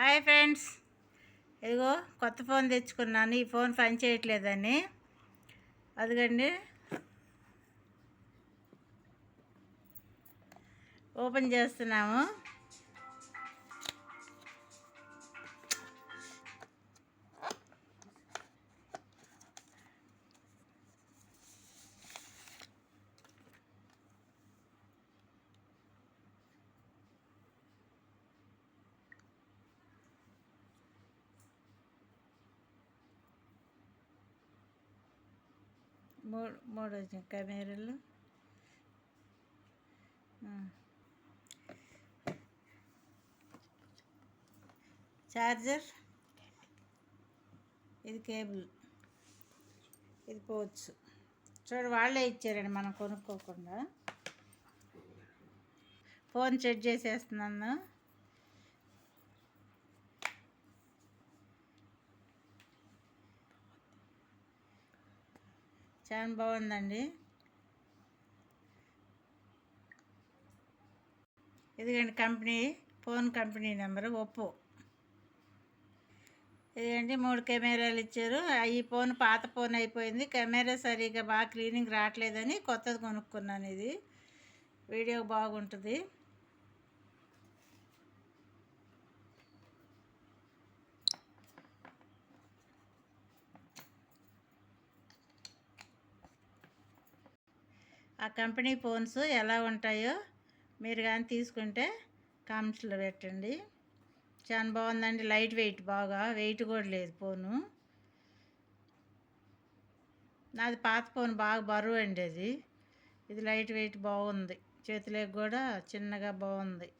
Hi friends, ఇదిగో కొత్త phone తెచ్చుకున్నాను. ఈ ఫోన్ పని చేయట్లేదని అదిగండి ఓపెన్ చేస్తున్నాము. మూడు వచ్చినాయి కెమెరాలు. చార్జర్, ఇది కేబుల్, ఇది పోవచ్చు. చూడు, వాళ్ళే ఇచ్చారండి, మనం కొనుక్కోకుండా. ఫోన్ సెట్ చేసేస్తున్నాను. చాలా బాగుందండి. ఇదిగండి ఫోన్ కంపెనీ నెంబరు ఒప్పో. ఇదిగండి 3 కెమెరాలు ఇచ్చారు. ఈ ఫోన్ పాత ఫోన్ అయిపోయింది, కెమెరా సరిగా బాగా క్లీనింగ్ రావట్లేదని కొత్తది కొనుక్కున్నాను. ఇది వీడియో బాగుంటుంది. ఆ కంపెనీ ఫోన్స్ ఎలా ఉంటాయో మీరు కానీ తీసుకుంటే కామెంట్స్లో పెట్టండి. చాలా బాగుందండి. లైట్ వెయిట్, బాగా వెయిట్ కూడా లేదు ఫోను. నాది పాత ఫోన్ బాగా బరువు అండి. ఇది లైట్ వెయిట్ బాగుంది. చేతిలోకి కూడా చిన్నగా బాగుంది.